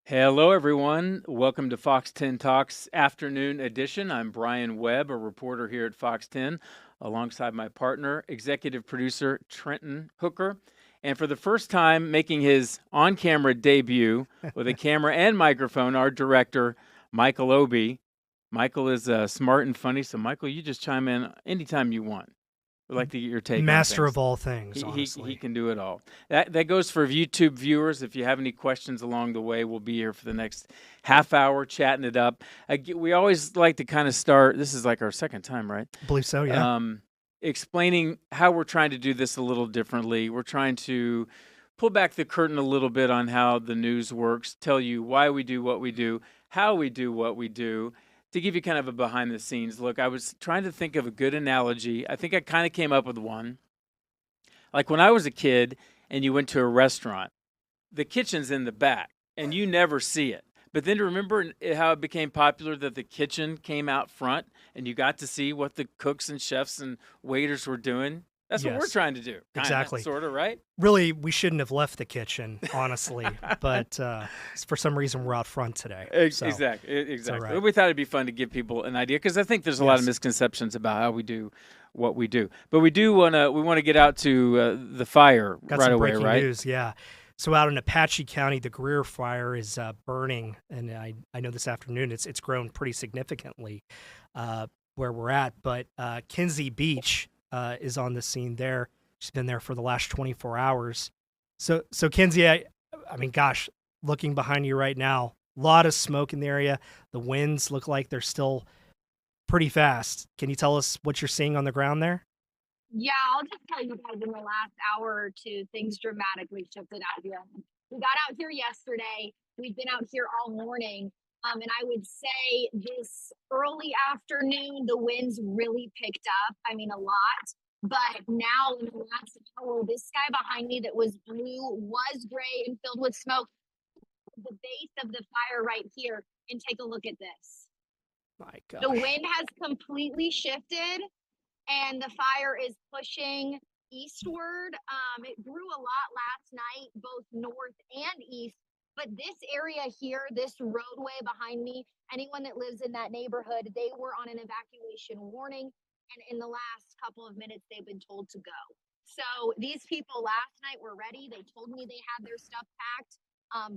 Hello, everyone. Welcome to Fox 10 Talks Afternoon Edition. I'm Brian Webb, a reporter here at Fox 10, alongside my partner, executive producer Trenton Hooker. And for the first time, making his on camera debut with a camera and microphone, our director, Michael Obie. Michael is smart and funny, so Michael, you just chime in anytime you want. We'd like to get your take on Master things. of all things, He honestly. can do it all. That goes for YouTube viewers. If you have any questions along the way, we'll be here for the next half hour chatting it up. We always like to kind of start. This is like our second time, right? I believe so, yeah. Explaining how we're trying to do this a little differently. We're trying to pull back the curtain a little bit on how the news works, tell you why we do what we do, how we do what we do, to give you kind of a behind the scenes look. I was trying to think of a good analogy. I think I kind of came up with one. Like when I was a kid and you went to a restaurant, the kitchen's in the back and you never see it. But then remember how it became popular that the kitchen came out front and you got to see what the cooks and chefs and waiters were doing? That's what we're Yes, trying to do. Kind of, exactly. sort of, right? Really, we shouldn't have left the kitchen, honestly, but for some reason we're out front today. Exactly. Right. We thought it'd be fun to give people an idea because I think there's a lot of Yes. misconceptions about how we do what we do. But we want to get out to the fire Got right some away, breaking right? news, yeah. So out in Apache County, the Greer Fire is burning, and I know this afternoon it's grown pretty significantly where we're at. But Kenzie Beach is on the scene there. She's been there for the last 24 hours. So Kenzie, I mean, gosh, looking behind you right now, a lot of smoke in the area. The winds look like they're still pretty fast. Can you tell us what you're seeing on the ground there? Yeah, I'll just tell you guys in the last hour or two, things dramatically shifted out here. We got out here yesterday. We've been out here all morning. And I would say this early afternoon, the winds really picked up. I mean, a lot. But now in the last hour, this sky behind me that was blue was gray and filled with smoke. The base of the fire right here, and take a look at this. My The gosh. wind has completely shifted and the fire is pushing eastward. It grew a lot last night, both north and east. But this area here, this roadway behind me, anyone that lives in that neighborhood, they were on an evacuation warning. And in the last couple of minutes, they've been told to go. So these people last night were ready. They told me they had their stuff packed.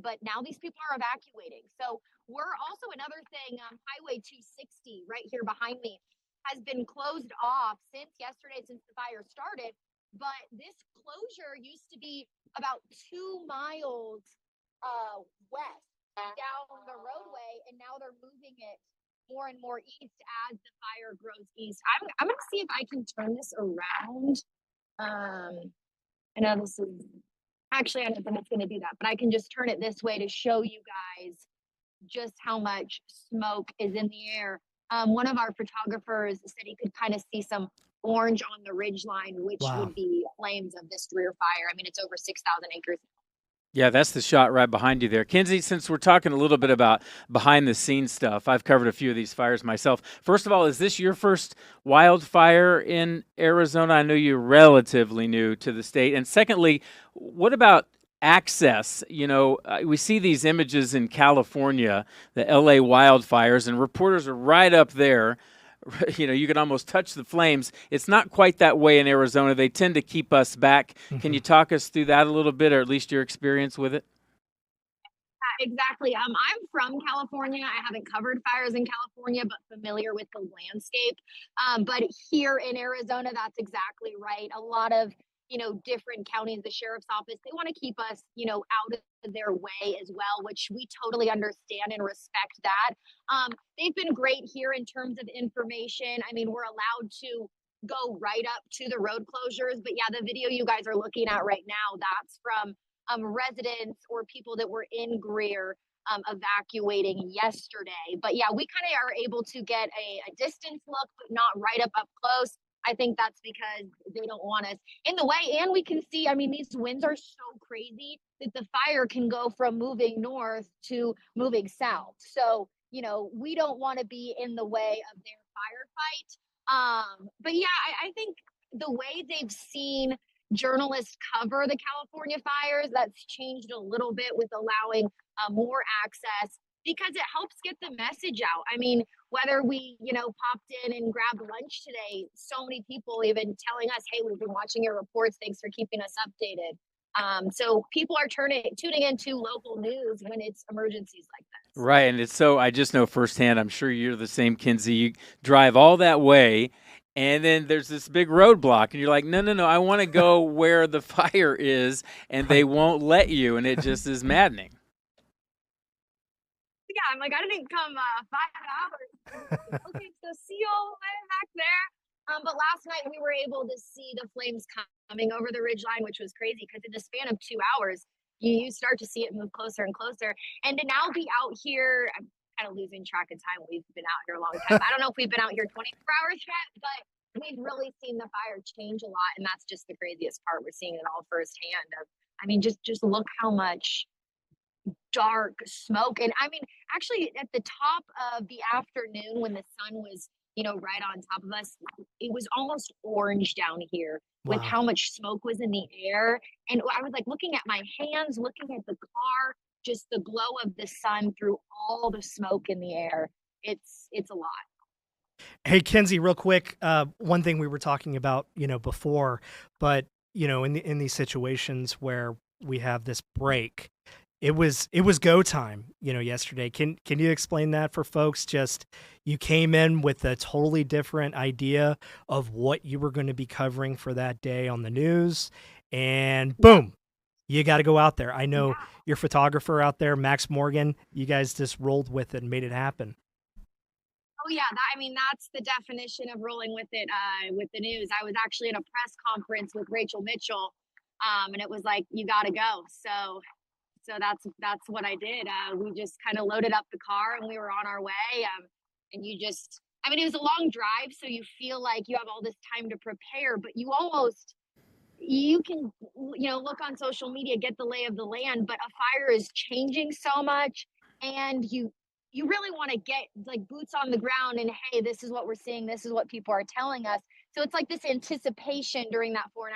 But now these people are evacuating. So we're also another thing, Highway 260 right here behind me has been closed off since yesterday, since the fire started. But this closure used to be about 2 miles west down the roadway, and now they're moving it more and more east as the fire grows east. I'm going to see if I can turn this around. I know this is actually, I don't think it's going to do that, but I can just turn it this way to show you guys just how much smoke is in the air. One of our photographers said he could kind of see some orange on the ridge line, which Wow. would be flames of this Greer fire. I mean, it's over 6,000 acres. Yeah, that's the shot right behind you there. Kenzie, since we're talking a little bit about behind the scenes stuff, I've covered a few of these fires myself. First of all, is this your first wildfire in Arizona? I know you're relatively new to the state. And secondly, what about access? You know, we see these images in California, the LA wildfires, and reporters are right up there. You know, you can almost touch the flames. It's not quite that way in Arizona. They tend to keep us back. Can you talk us through that a little bit, or at least your experience with it? Exactly. I'm from California. I haven't covered fires in California, but familiar with the landscape. But here in Arizona, that's exactly right. A lot of different counties, the sheriff's office, they want to keep us, out of their way as well, which we totally understand and respect that. They've been great here in terms of information. I mean, we're allowed to go right up to the road closures, but yeah, the video you guys are looking at right now, that's from residents or people that were in Greer evacuating yesterday. But yeah, we kind of are able to get a distance look, but not right up close. I think that's because they don't want us in the way. And we can see, I mean, these winds are so crazy that the fire can go from moving north to moving south. So, we don't want to be in the way of their firefight. But yeah, I think the way they've seen journalists cover the California fires, that's changed a little bit with allowing more access, because it helps get the message out. I mean, whether we, popped in and grabbed lunch today, so many people even telling us, hey, we've been watching your reports. Thanks for keeping us updated. So people are tuning into local news when it's emergencies like this. Right, and it's so I just know firsthand. I'm sure you're the same, Kinsey. You drive all that way, and then there's this big roadblock, and you're like, no, no, no, I want to go where the fire is, and they won't let you, and it just is maddening. Yeah, I'm like, I didn't come 5 hours. Okay, so see y'all back there. But last night we were able to see the flames coming over the ridgeline, which was crazy because in the span of 2 hours, you start to see it move closer and closer. And to now be out here, I'm kind of losing track of time. We've been out here a long time. I don't know if we've been out here 24 hours yet, but we've really seen the fire change a lot. And that's just the craziest part. We're seeing it all firsthand. Just look how much dark smoke. And I mean, actually at the top of the afternoon when the sun was, right on top of us, it was almost orange down here with how much smoke was in the air. And I was like looking at my hands, looking at the car, just the glow of the sun through all the smoke in the air. It's a lot. Hey, Kenzie, real quick, one thing we were talking about, before, but, in these situations where we have this break, it was go time, yesterday. Can you explain that for folks? Just you came in with a totally different idea of what you were going to be covering for that day on the news, and boom, you got to go out there. I know your photographer out there, Max Morgan. You guys just rolled with it and made it happen. Oh yeah, that's the definition of rolling with it with the news. I was actually in a press conference with Rachel Mitchell, and it was like, you got to go. So that's what I did. We just kind of loaded up the car and we were on our way. And it was a long drive, so you feel like you have all this time to prepare, but you can, look on social media, get the lay of the land, but a fire is changing so much, and you really want to get like boots on the ground and, hey, this is what we're seeing. This is what people are telling us. So it's like this anticipation during that 4.5,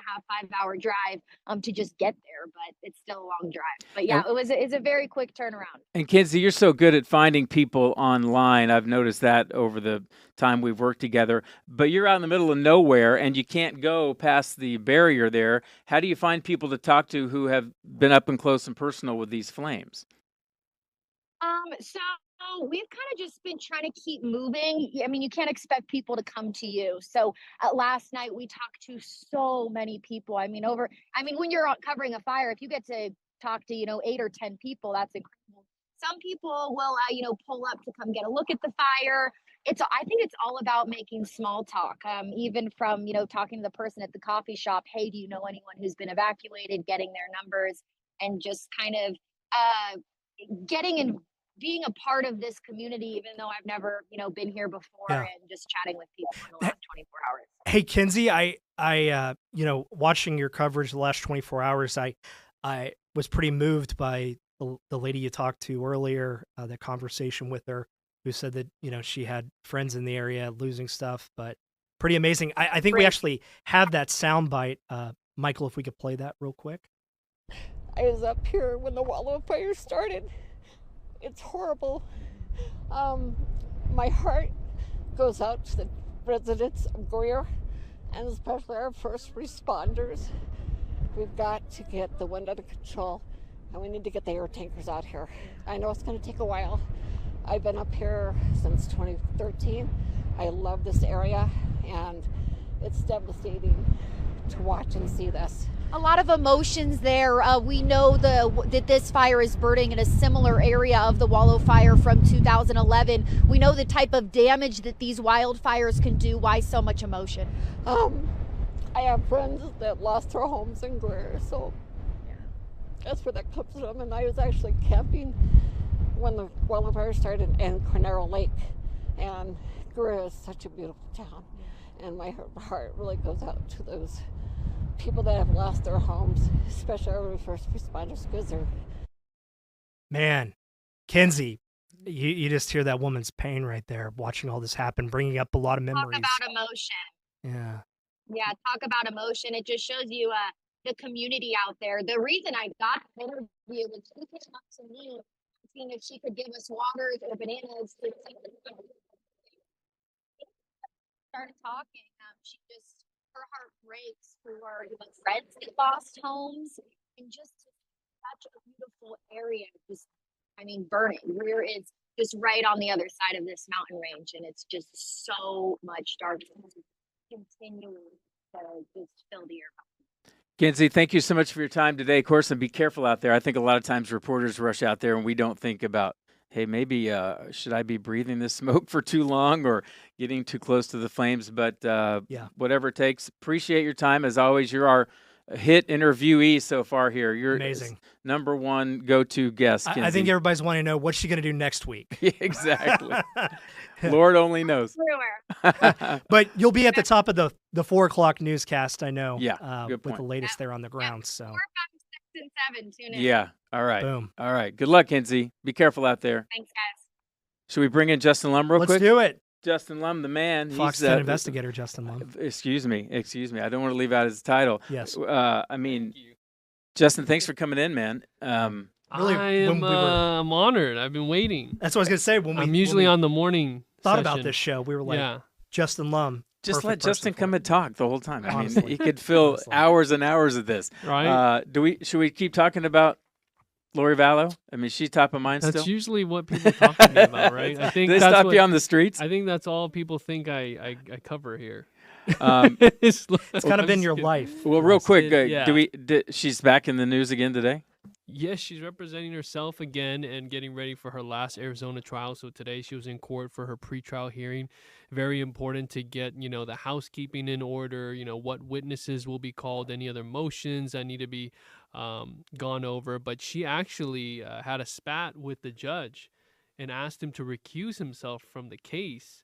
5-hour drive to just get there, but it's still a long drive. But yeah, it's a very quick turnaround. And Kenzie, you're so good at finding people online. I've noticed that over the time we've worked together, but you're out in the middle of nowhere and you can't go past the barrier there. How do you find people to talk to who have been up and close and personal with these flames? So we've kind of just been trying to keep moving. I mean, you can't expect people to come to you. So last night we talked to so many people. When you're covering a fire, if you get to talk to, 8 or 10 people, that's incredible. Some people will, pull up to come get a look at the fire. I think it's all about making small talk. Even from, talking to the person at the coffee shop. Hey, do you know anyone who's been evacuated? Getting their numbers and just kind of getting in, being a part of this community, even though I've never, been here before, and just chatting with people in the last 24 hours. Hey, Kenzie, I watching your coverage the last 24 hours, I was pretty moved by the lady you talked to earlier, the conversation with her, who said that, she had friends in the area losing stuff, but pretty amazing. I think we actually have that sound bite. Michael, if we could play that real quick. I was up here when the Wallow Fire started. It's horrible. My heart goes out to the residents of Greer, and especially our first responders. We've got to get the wind under control, and we need to get the air tankers out here. I know it's going to take a while. I've been up here since 2013. I love this area, and it's devastating to watch and see this. A lot of emotions there. We know that this fire is burning in a similar area of the Wallow Fire from 2011. We know the type of damage that these wildfires can do. Why so much emotion? I have friends that lost their homes in Greer, so that's where that comes from. And I was actually camping when the Wallow Fire started in Cornero Lake, and Greer is such a beautiful town, and my heart really goes out to those people that have lost their homes, especially our first responders, because they're... Man, Kenzie, you just hear that woman's pain right there, watching all this happen, bringing up a lot of memories. Talk about emotion. Yeah, talk about emotion. It just shows you the community out there. The reason I got the interview was she came up to me asking if she could give us waters or bananas. Started talking. Her heart breaks for the friends that lost homes, and just such a beautiful area. Burning. Greer is just right on the other side of this mountain range, and it's just so much darkness continuing to just fill the air. Kenzie, thank you so much for your time today. Of course, and be careful out there. I think a lot of times reporters rush out there and we don't think about, hey, maybe should I be breathing this smoke for too long or getting too close to the flames? But whatever it takes. Appreciate your time. As always, you're our hit interviewee so far here. You're amazing. Number one go-to guest, Kenzie. I think everybody's wanting to know what's she going to do next week. Yeah, exactly. Lord only knows. Everywhere. But you'll be at the top of the 4:00 newscast, I know. Yeah, good point. With the latest there on the ground. So 4, 5, 6, and 7. Tune in. Yeah. All right. Boom. All right. Good luck, Kenzie. Be careful out there. Thanks, guys. Should we bring in Justin Lum real quick? Let's do it. Justin Lum, the man. Fox 10 investigator Justin Lum. Excuse me. I don't want to leave out his title. Yes. Justin, thanks for coming in, man. Really, I'm honored. I've been waiting. That's what I was going to say. I'm usually on the morning thought session. about this show, we were like, Justin Lum. Just let Justin come and talk the whole time. Honestly. He could fill hours and hours of this. Right? Should we keep talking about Lori Vallow? She's top of mind still? That's usually what people talk to me about, right? I think they that's stop you on the streets? I think that's all people think I cover here. It's kind of been your life. Well, real quick, yeah. She's back in the news again today? Yes, she's representing herself again and getting ready for her last Arizona trial. So today she was in court for her pretrial hearing. Very important to get, the housekeeping in order, what witnesses will be called, any other motions that need to be gone over. But she actually had a spat with the judge and asked him to recuse himself from the case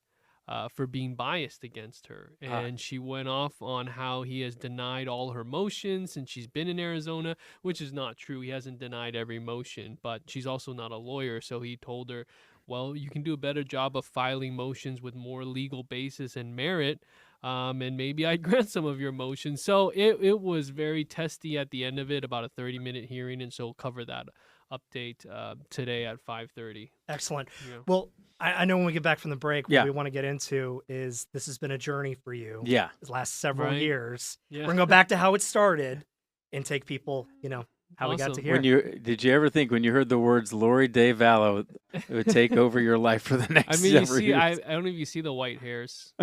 for being biased against her. And she went off on how he has denied all her motions since she's been in Arizona, which is not true. He hasn't denied every motion, but she's also not a lawyer. So he told her, well, you can do a better job of filing motions with more legal basis and merit, and maybe I'd grant some of your motions. So it was very testy at the end of it, about a 30-minute hearing, and so we'll cover that update today at 5:30. Excellent. Yeah. Well, I know when we get back from the break, what Yeah. we want to get into is this has been a journey for you. Yeah. The last several Right. years. Yeah. We're going to go back to how it started and take people, how we got to Awesome. here. Did you ever think when you heard the words Lori Daybell, it would take over your life for the next You several see, years? I don't know if you see the white hairs.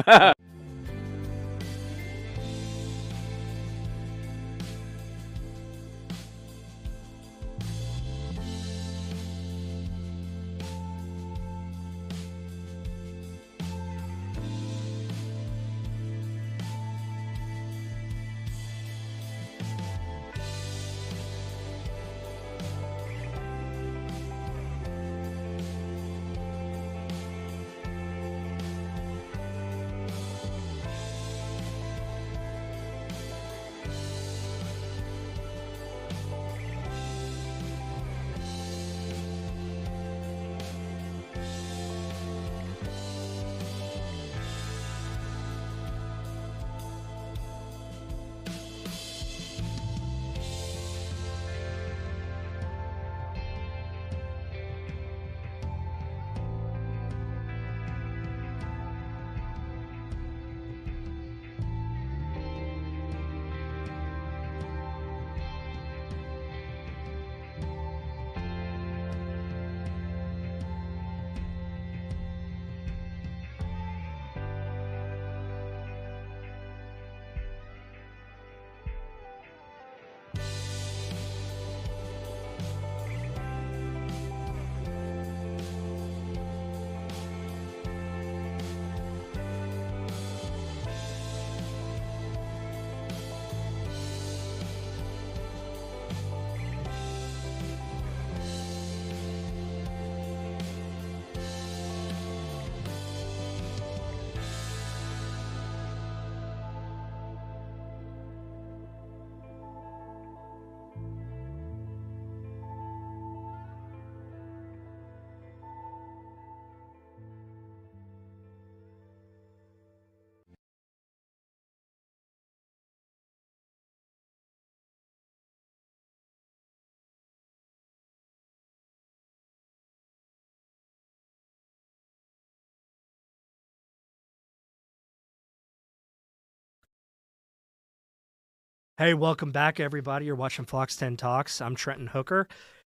Hey, welcome back, everybody. You're watching Fox 10 Talks. I'm Trenton Hooker.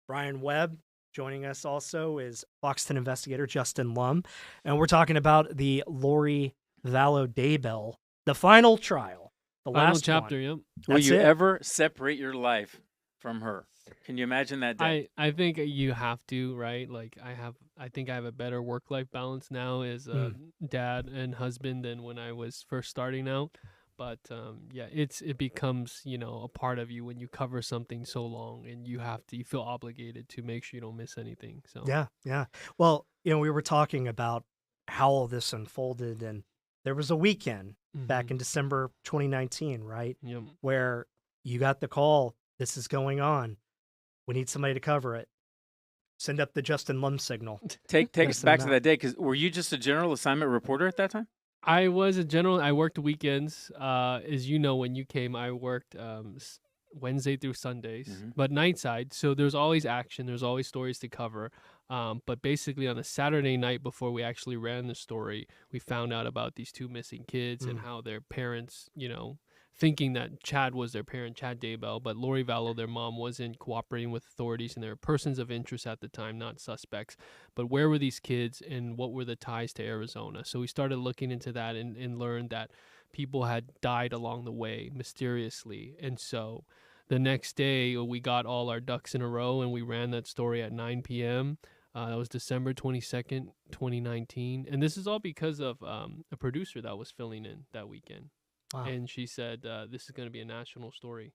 Brian Webb. Joining us also is Fox 10 investigator Justin Lum. And we're talking about the Lori Vallow Daybell, the final trial, the Final last chapter, one. yep. Will That's you it. ever separate your life from her? Can you imagine that day? I think you have to, right? Like I think I have a better work-life balance now as a dad and husband than when I was first starting out. But yeah, it becomes, you know, a part of you when you cover something so long, and you feel obligated to make sure you don't miss anything. So Yeah. Well, we were talking about how all this unfolded, and there was a weekend back in December 2019, right? Yep. Where you got the call, this is going on. We need somebody to cover it. Send up the Justin Lum signal. Take us Send back them to out. that day, because were you just a general assignment reporter at that time? I was a general. I worked weekends. As you know, when you came, I worked Wednesday through Sundays, but nightside. So there's always action. There's always stories to cover. But basically, on a Saturday night before we actually ran the story, we found out about these two missing kids and how their parents, you know, thinking that Chad was their parent, Chad Daybell, but Lori Vallow, their mom, wasn't cooperating with authorities, and they were persons of interest at the time, not suspects. But where were these kids, and what were the ties to Arizona? So we started looking into that and learned that people had died along the way mysteriously. And so the next day, we got all our ducks in a row, and we ran that story at 9 p.m. That was December 22nd, 2019. And this is all because of a producer that was filling in that weekend. Wow. And she said, this is going to be a national story.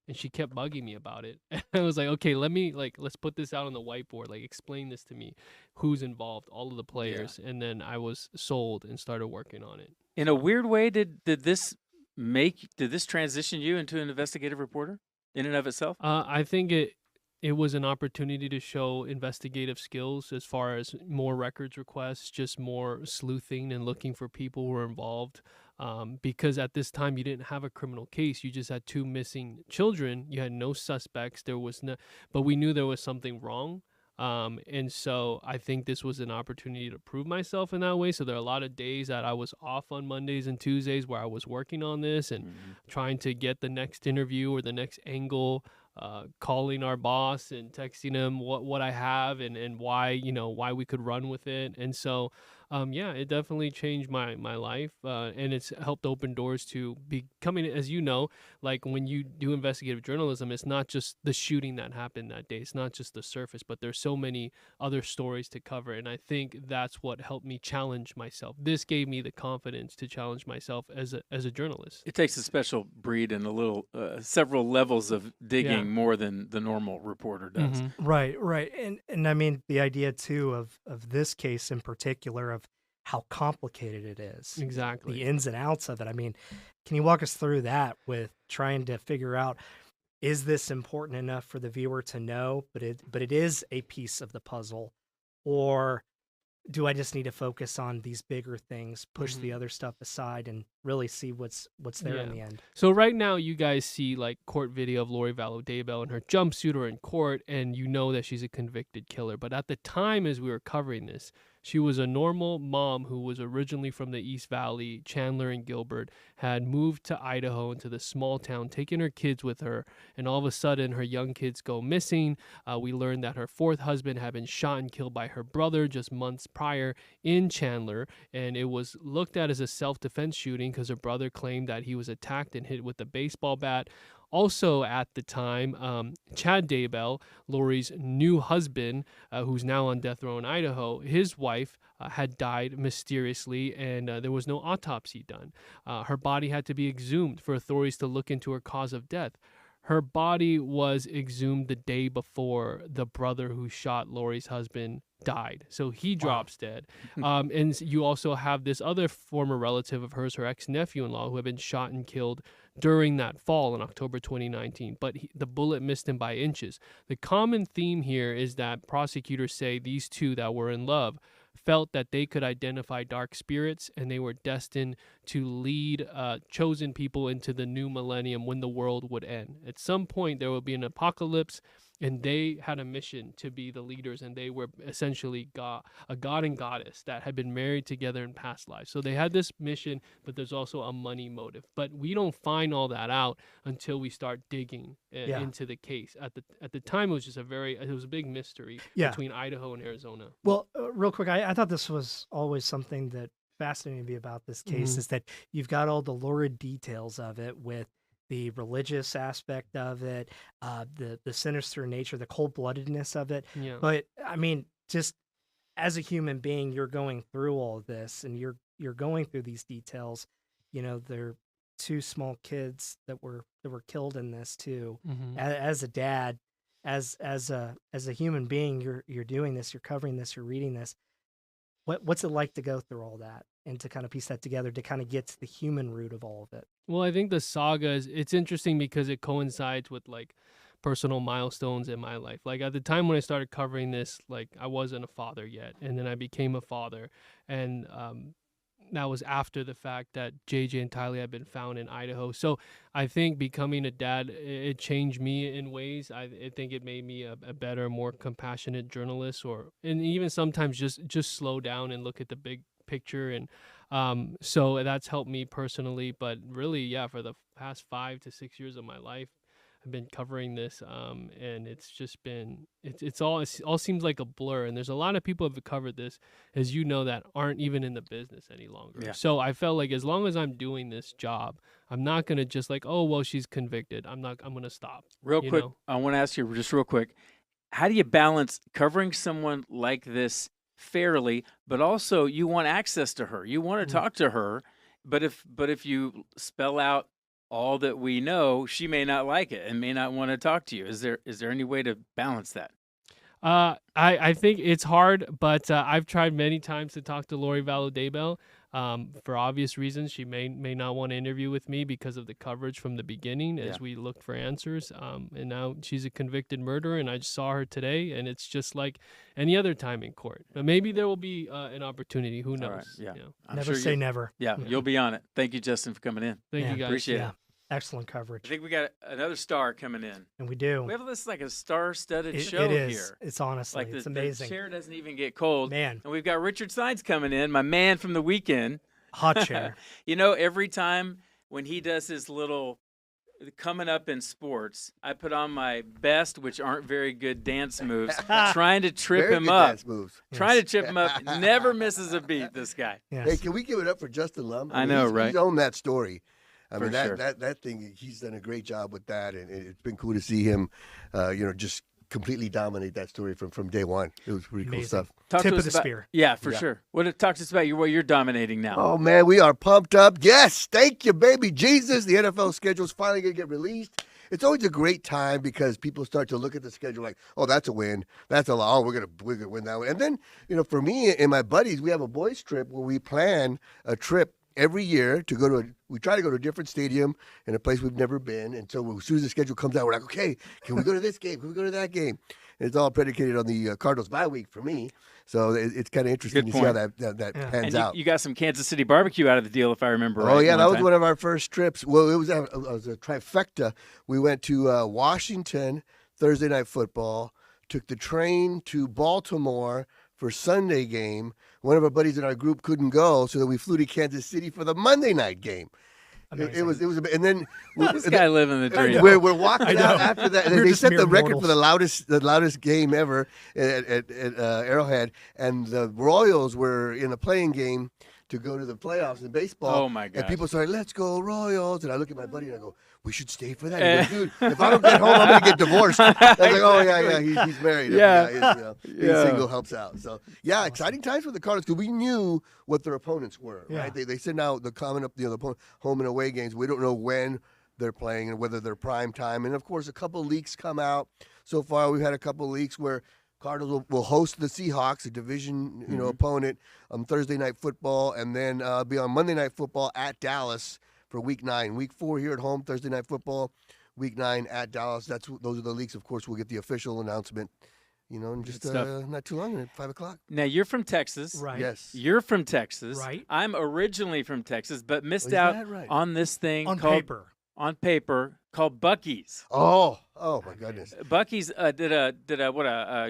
And she kept bugging me about it. I was like, okay, let's put this out on the whiteboard. Like, explain this to me. Who's involved, all of the players. Yeah. And then I was sold and started working on it. In a weird way, did this transition you into an investigative reporter in and of itself? I think it was an opportunity to show investigative skills as far as more records requests, just more sleuthing and looking for people who were involved. Because at this time you didn't have a criminal case. You just had two missing children. You had no suspects. But we knew there was something wrong. And so I think this was an opportunity to prove myself in that way. So there are a lot of days that I was off on Mondays and Tuesdays where I was working on this and trying to get the next interview or the next angle, calling our boss and texting him what I have and why we could run with it. And so yeah, it definitely changed my life, and it's helped open doors to becoming, as you know, like when you do investigative journalism, it's not just the shooting that happened that day. It's not just the surface, but there's so many other stories to cover. And I think that's what helped me challenge myself. This gave me the confidence to challenge myself as a journalist. It takes a special breed and a little several levels of digging more than the normal reporter does. Right. And I mean, the idea too of this case in particular of how complicated it is. Exactly. The ins and outs of it. I mean, can you walk us through that with trying to figure out, is this important enough for the viewer to know, but it is a piece of the puzzle, or do I just need to focus on these bigger things, push the other stuff aside, and really see what's there in the end? So right now you guys see like court video of Lori Vallow Daybell and her jumpsuit are in court, and you know that she's a convicted killer. But at the time as we were covering this, she was a normal mom who was originally from the East Valley, Chandler and Gilbert, had moved to Idaho into the small town, taking her kids with her, and all of a sudden her young kids go missing. We learned that her fourth husband had been shot and killed by her brother just months prior in Chandler, and it was looked at as a self-defense shooting because her brother claimed that he was attacked and hit with a baseball bat. Also at the time, Chad Daybell, Lori's new husband, who's now on death row in Idaho, his wife had died mysteriously, and there was no autopsy done. Her body had to be exhumed for authorities to look into her cause of death. Her body was exhumed the day before the brother who shot Lori's husband died. So he drops dead. And you also have this other former relative of hers, her ex-nephew-in-law, who had been shot and killed during that fall in October 2019. But the bullet missed him by inches. The common theme here is that prosecutors say these two that were in love felt that they could identify dark spirits, and they were destined to lead chosen people into the new millennium when the world would end. At some point, there will be an apocalypse, and they had a mission to be the leaders, and they were essentially a god and goddess that had been married together in past lives. So they had this mission, but there's also a money motive. But we don't find all that out until we start digging into the case. At the time, it was just it was a big mystery between Idaho and Arizona. Well, real quick, I thought this was always something that fascinated me about this case is that you've got all the lurid details of it with the religious aspect of it, the sinister nature, the cold-bloodedness of it. Yeah. But I mean, just as a human being, you're going through all of this, and you're going through these details. You know, they're 2 small kids that were killed in this too. As a dad, as a human being, you're doing this, you're covering this, you're reading this. What's it like to go through all that and to kind of piece that together to kind of get to the human root of all of it? Well, I think the saga it's interesting because it coincides with like personal milestones in my life. Like at the time when I started covering this, like I wasn't a father yet, and then I became a father, and that was after the fact that JJ and Tylee had been found in Idaho. So I think becoming a dad, it changed me in ways. I think it made me a better, more compassionate journalist, and even sometimes just slow down and look at the big picture. And so that's helped me personally. But really, for the past 5 to 6 years of my life, I've been covering this, and it's just been it all seems like a blur. And there's a lot of people who have covered this, as you know, that aren't even in the business any longer. Yeah. So I felt like as long as I'm doing this job, I'm not gonna just like, oh well, she's convicted. I'm gonna stop. Real quick, I want to ask you just real quick, how do you balance covering someone like this fairly, but also you want access to her, you want to talk to her, but if you spell out all that we know, she may not like it and may not want to talk to you. Is there any way to balance that? I think it's hard, but I've tried many times to talk to Lori Vallow Daybell. For obvious reasons, she may not want to interview with me because of the coverage from the beginning as we looked for answers. And now she's a convicted murderer, and I just saw her today, and it's just like any other time in court. But maybe there will be an opportunity. Who knows? Right, You know? Never say never. Yeah, you'll be on it. Thank you, Justin, for coming in. Thank you, guys. Appreciate it. Excellent coverage. I think we got another star coming in. And we do. We have this like a star-studded show it is. here. It's honestly, like it's amazing. The chair doesn't even get cold. Man. And we've got Richard Sines coming in, my man from the weekend. Hot chair. You know, every time when he does his little coming up in sports, I put on my best, which aren't very good dance moves, trying to trip Very him good up. dance moves. Trying to trip him up. Never misses a beat, this guy. Yes. Hey, can we give it up for Justin Lum? I know, he's, right? He's owned that story. I mean, For sure. that thing, he's done a great job with that, and it's been cool to see him, just completely dominate that story from day one. It was pretty cool stuff. Talk Tip to of us the about, spear. Yeah, for sure. Talk to us about what you're dominating now. Oh, man, we are pumped up. Yes, thank you, baby Jesus. The NFL schedule is finally going to get released. It's always a great time because people start to look at the schedule like, oh, that's a win. That's a lot. Oh, we're gonna win that one. And then, for me and my buddies, we have a boys trip where we plan a trip every year to go to we try to go to a different stadium in a place we've never been. And so as soon as the schedule comes out, we're like, okay, can we go to this game? Can we go to that game? And it's all predicated on the Cardinals bye week for me. So it's kind of interesting to see how that pans out. You got some Kansas City barbecue out of the deal, if I remember right. Oh, yeah, that was one of our first trips. Well, it was a trifecta. We went to Washington, Thursday Night Football, took the train to Baltimore for Sunday game. One of our buddies in our group couldn't go, so then we flew to Kansas City for the Monday night game. It was, and then this guy living the dream. We're walking out after that. And they set the record mortals. for the loudest game ever at Arrowhead, and the Royals were in a playing game to go to the playoffs in baseball. Oh my God! And people started, "Let's go Royals!" And I look at my buddy and I go, "We should stay for that." He goes, dude, if I don't get home, I'm gonna get divorced. I was like, "Oh yeah, he's married. Being single helps out." So yeah, exciting times for the Cardinals because we knew what their opponents were. Right? They send out the coming up the home and away games. We don't know when they're playing and whether they're prime time. And of course, a couple leaks come out. So far, we've had a couple leaks where Cardinals will host the Seahawks, a division opponent, on Thursday Night Football, and then be on Monday Night Football at Dallas for Week 9. Week 4 here at home, Thursday Night Football. Week 9 at Dallas. Those are the leaks. Of course, we'll get the official announcement. In just not too long, at 5 o'clock. Now, you're from Texas. Right. Yes. You're from Texas. Right. I'm originally from Texas, but missed out on this thing On called paper. On paper, called Buc-ees. Oh, Oh my goodness. Buc-ee's did a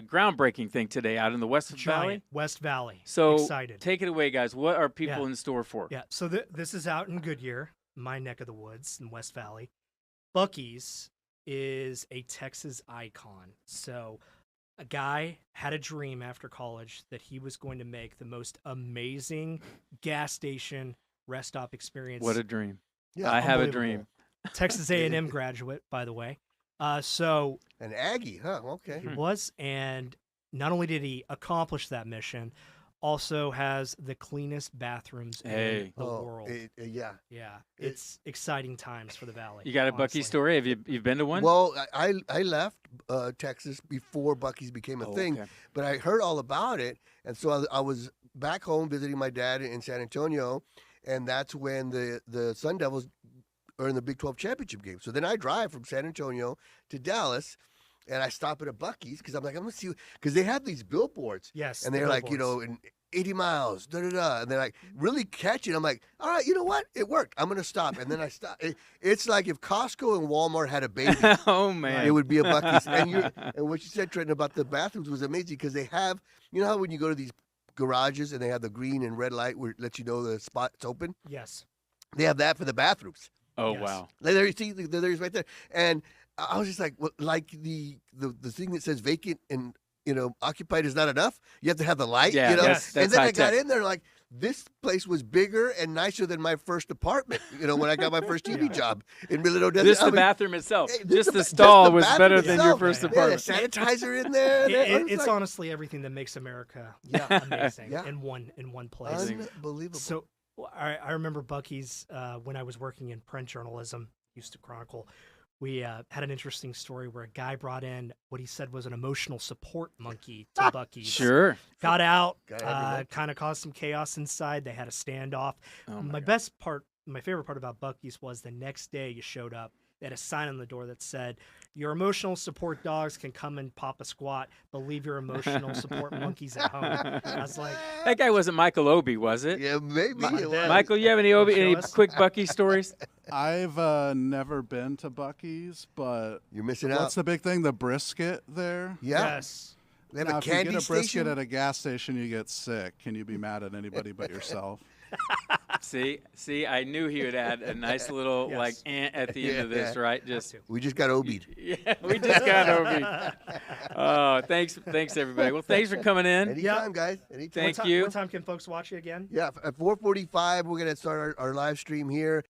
groundbreaking thing today out in the West Valley. Giant West Valley. So Excited. take it away, guys. What are people Yeah. in store for? Yeah, so this is out in Goodyear, my neck of the woods in West Valley. Buc-ee's is a Texas icon. So a guy had a dream after college that he was going to make the most amazing gas station rest stop experience. What a dream. Yeah, I have a unbelievable. dream. Texas A&M graduate, by the way. So An Aggie, huh? Okay. he was, and not only did he accomplish that mission, also has the cleanest bathrooms Hey. in the world. Yeah. Yeah, it's exciting times for the Valley. You got a honestly. Buc-ee story? Have you've been to one? Well, I left Texas before Buc-ee's became a Oh, thing, okay. but I heard all about it, and so I was back home visiting my dad in San Antonio, and that's when the Sun Devils are in the Big 12 championship game. So then I drive from San Antonio to Dallas, and I stop at a Buc-ee's because I'm like, I'm gonna see, because they have these billboards, Yes, and the they're like, billboards. in 80 miles, da da da, and they're like really catchy. And I'm like, all right, you know what? It worked. I'm gonna stop, and then I stop. It's like if Costco and Walmart had a baby. Oh man. It would be a Buc-ee's. And what you said, Trenton, about the bathrooms was amazing because they have, you know how when you go to these garages and they have the green and red light where it lets you know the spot's open? Yes. They have that for the bathrooms. Oh Yes. wow. There you see, there's right there. And I was just like, well, like the thing that says vacant and occupied is not enough. You have to have the light. Yeah, that's and then I got high-tech. in there like this place was bigger and nicer than my first apartment. When I got my first TV job in Midland, Odessa. Just I the mean, bathroom itself. hey, Just the just stall the was bathroom better than your itself. first Yeah, They had a apartment. sanitizer in there. It's honestly everything that makes America amazing Yeah. in one place. Unbelievable. So I remember Buc-ee's when I was working in print journalism, Houston Chronicle. We had an interesting story where a guy brought in what he said was an emotional support monkey to Buc-ee's. Sure. Got out, Gotta have your monkey. kind of caused some chaos inside. They had a standoff. Oh, my favorite part about Buc-ee's was the next day you showed up. They had a sign on the door that said, "Your emotional support dogs can come and pop a squat, but leave your emotional support monkeys at home." I was like, That guy wasn't Michael Obie, was it? Yeah, maybe it was. Michael, you have any Show us. quick Buc-ee stories? I've never been to Buc-ee's, but You're missing what's out. the big thing? The brisket there? Yeah. yes. They have Now, a if you candy get a brisket station. at a gas station, you get sick. Can you be mad at anybody but yourself? See, I knew he would add a nice little Yes. like at the end of this, Yeah. right? Just We just got Obied. yeah, we just got Obie. Oh, thanks everybody. Well, thanks for coming in. Anytime, guys. Anytime. Thank you. What time can folks watch you again? Yeah, at 4:45, we're going to start our live stream here.